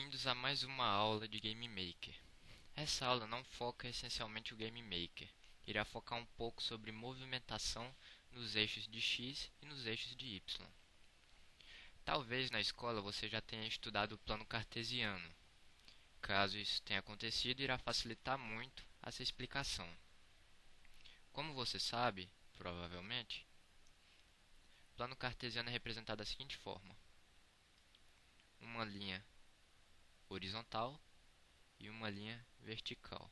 Bem-vindos a mais uma aula de Game Maker. Essa aula não foca essencialmente o Game Maker. Irá focar um pouco sobre movimentação nos eixos de X e nos eixos de Y. Talvez na escola você já tenha estudado o plano cartesiano. Caso isso tenha acontecido, irá facilitar muito essa explicação. Como você sabe, provavelmente, o plano cartesiano é representado da seguinte forma: uma linha horizontal e uma linha vertical.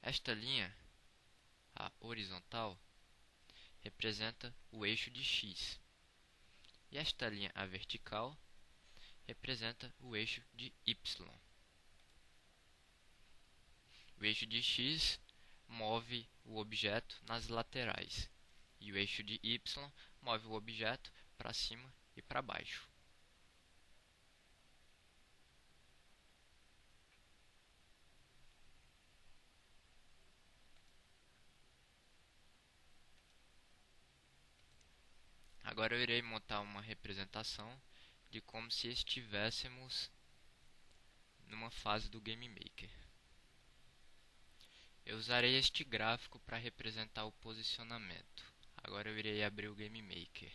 Esta linha, a horizontal, representa o eixo de X, e esta linha, a vertical, representa o eixo de Y. O eixo de X move o objeto nas laterais, e o eixo de Y move o objeto para cima e para baixo. Agora eu irei montar uma representação de como se estivéssemos numa fase do Game Maker. Eu usarei este gráfico para representar o posicionamento. Agora eu irei abrir o Game Maker.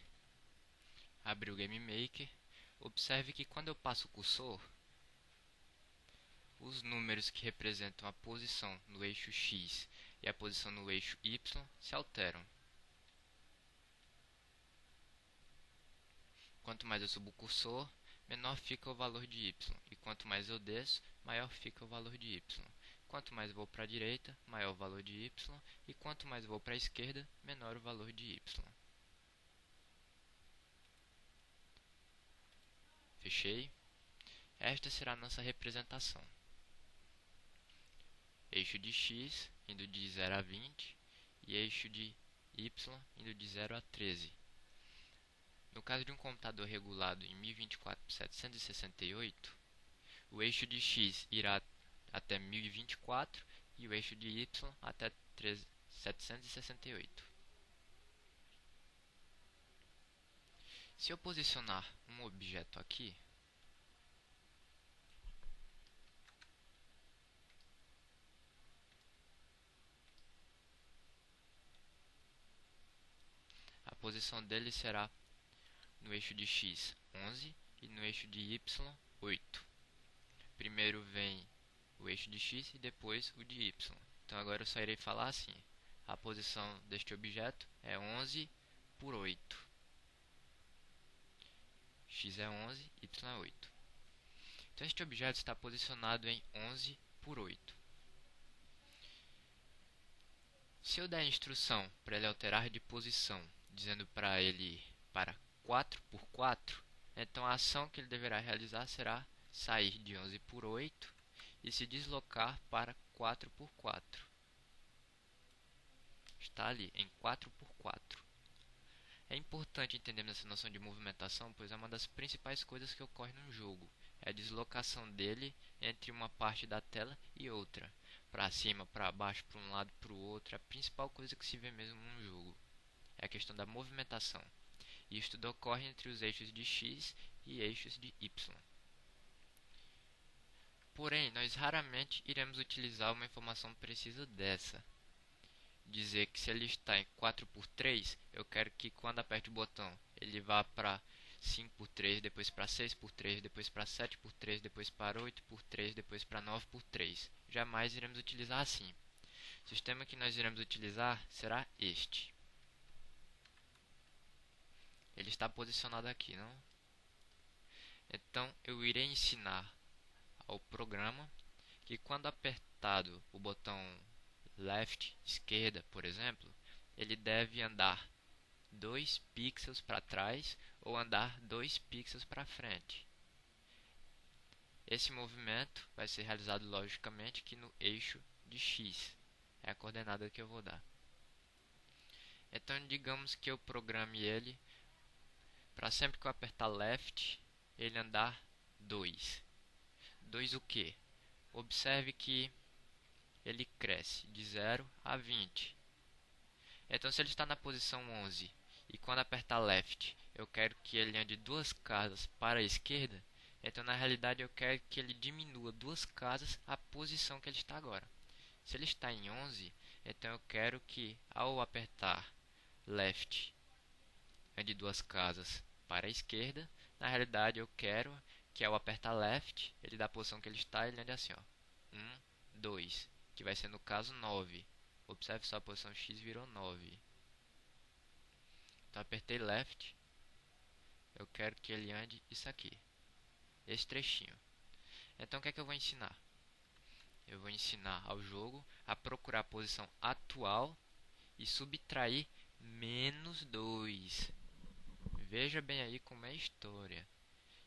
Abri o Game Maker. Observe que quando eu passo o cursor, os números que representam a posição no eixo X e a posição no eixo Y se alteram. Quanto mais eu subo o cursor, menor fica o valor de Y, e quanto mais eu desço, maior fica o valor de Y. Quanto mais vou para a direita, maior o valor de Y, e quanto mais vou para a esquerda, menor o valor de Y. Fechei. Esta será a nossa representação. Eixo de X indo de 0 a 20 e eixo de Y indo de 0 a 13. No caso de um computador regulado em 1024 por 768, o eixo de X irá até 1024 e o eixo de Y até 768. Se eu posicionar um objeto aqui, a posição dele será no eixo de X 11 e no eixo de Y 8. Primeiro vem o eixo de X e depois o de Y. Então agora eu só irei falar assim: a posição deste objeto é 11 por 8. X é 11, Y é 8. Então este objeto está posicionado em 11 por 8. Se eu der a instrução para ele alterar de posição, dizendo para ele ir para 4 por 4, então a ação que ele deverá realizar será sair de 11 por 8 e se deslocar para 4 por 4. Está ali, em 4 por 4. É importante entender essa noção de movimentação, pois é uma das principais coisas que ocorre no jogo. É a deslocação dele entre uma parte da tela e outra. Para cima, para baixo, para um lado, para o outro. É a principal coisa que se vê mesmo num jogo. É a questão da movimentação. E isto ocorre entre os eixos de X e eixos de Y. Porém, nós raramente iremos utilizar uma informação precisa dessa. Dizer que se ele está em 4 por 3, eu quero que quando aperte o botão ele vá para 5 por 3, depois para 6 por 3, depois para 7 por 3, depois para 8 por 3, depois para 9 por 3. Jamais iremos utilizar assim. O sistema que nós iremos utilizar será este. Ele está posicionado aqui, não? Então eu irei ensinar ao programa que quando apertado o botão left, esquerda, por exemplo, ele deve andar 2 pixels para trás ou andar 2 pixels para frente. Esse movimento vai ser realizado logicamente aqui no eixo de X. É a coordenada que eu vou dar. Então digamos que eu programe ele para sempre que eu apertar left, ele andar 2. 2 o quê? Observe que ele cresce de 0 a 20. Então, se ele está na posição 11 e quando apertar Left eu quero que ele ande 2 casas para a esquerda, então na realidade eu quero que ele diminua 2 casas a posição que ele está agora. Se ele está em 11, então eu quero que ao apertar Left ande 2 casas para a esquerda. Na realidade eu quero que ao apertar Left, ele da posição que ele está, ele ande assim, ó. 1, 2, que vai ser no caso 9. Observe só, a posição X virou 9. Então apertei Left, eu quero que ele ande isso aqui, esse trechinho. Então o que é que eu vou ensinar? Eu vou ensinar ao jogo a procurar a posição atual e subtrair -2. Veja bem aí como é a história.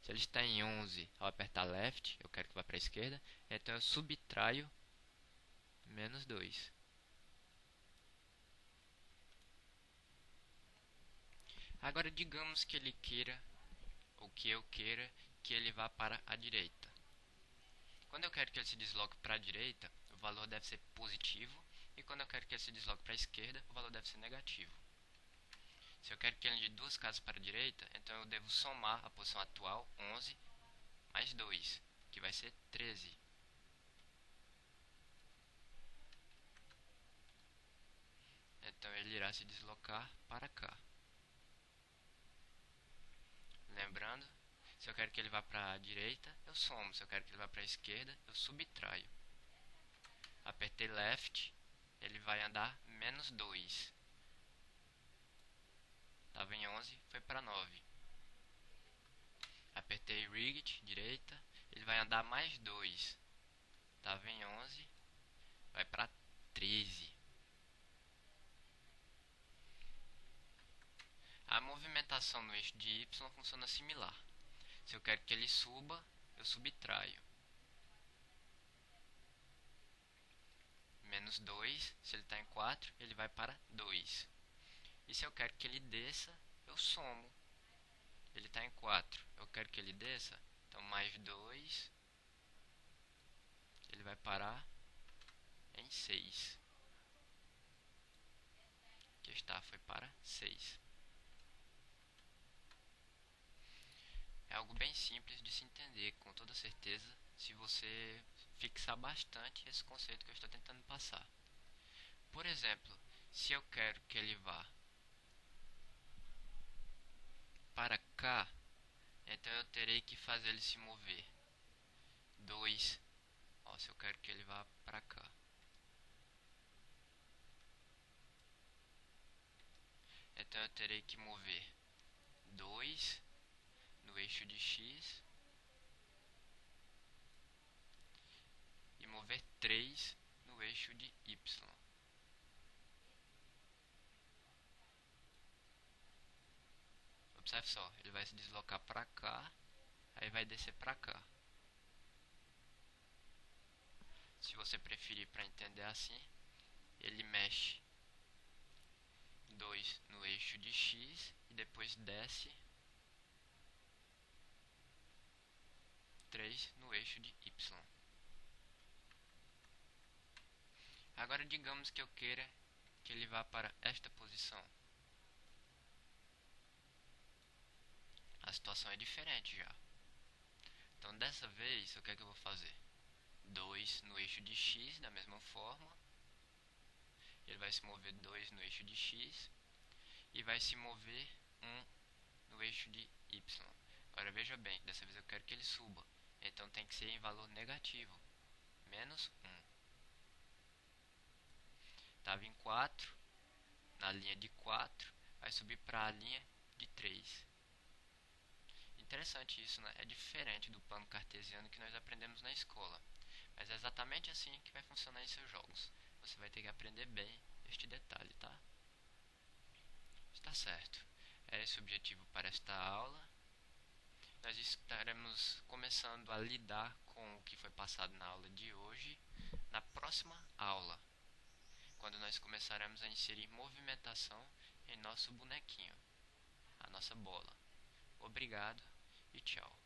Se ele está em 11, ao apertar Left, eu quero que vá para a esquerda, então eu subtraio -2. Agora digamos que ele queira, ou que eu queira, que ele vá para a direita. Quando eu quero que ele se desloque para a direita, o valor deve ser positivo, e quando eu quero que ele se desloque para a esquerda, o valor deve ser negativo. Se eu quero que ele ande 2 casas para a direita, então eu devo somar a posição atual, 11, mais 2, que vai ser 13. Então ele irá se deslocar para cá. Lembrando, se eu quero que ele vá para a direita, eu somo. Se eu quero que ele vá para a esquerda, eu subtraio. Apertei Left, ele vai andar -2. Estava em 11, foi para 9. Apertei Right, direita, ele vai andar mais 2. Estava em 11, vai para 13. A movimentação no eixo de Y funciona similar. Se eu quero que ele suba, eu subtraio. -2, se ele está em 4, ele vai para 2. E se eu quero que ele desça, eu somo. Ele está em 4, eu quero que ele desça, então mais 2, ele vai parar em 6. Aqui está, foi para 6. É algo bem simples de se entender, com toda certeza, se você fixar bastante esse conceito que eu estou tentando passar. Por exemplo, se eu quero que ele vá para cá, então eu terei que fazer ele se mover 2. Ó, se eu quero que ele vá para cá, então eu terei que mover 2 no eixo de X e mover 3 no eixo de Y. Observe só, ele vai se deslocar para cá, aí vai descer para cá. Se você preferir para entender assim, ele mexe 2 no eixo de X e depois desce 3 no eixo de Y. Agora digamos que eu queira que ele vá para esta posição. A situação é diferente já. Então dessa vez, o que é que eu vou fazer? 2 no eixo de X, da mesma forma. Ele vai se mover 2 no eixo de X e vai se mover 1 no eixo de Y. Agora veja bem, dessa vez eu quero que ele suba. Então tem que ser em valor negativo. -1. Estava em 4, na linha de 4, vai subir para a linha de 3. Interessante isso, né? É diferente do plano cartesiano que nós aprendemos na escola. Mas é exatamente assim que vai funcionar em seus jogos. Você vai ter que aprender bem este detalhe, tá? Está certo. Era esse o objetivo para esta aula. Nós estaremos começando a lidar com o que foi passado na aula de hoje, na próxima aula, quando nós começaremos a inserir movimentação em nosso bonequinho, a nossa bola. Obrigado e tchau.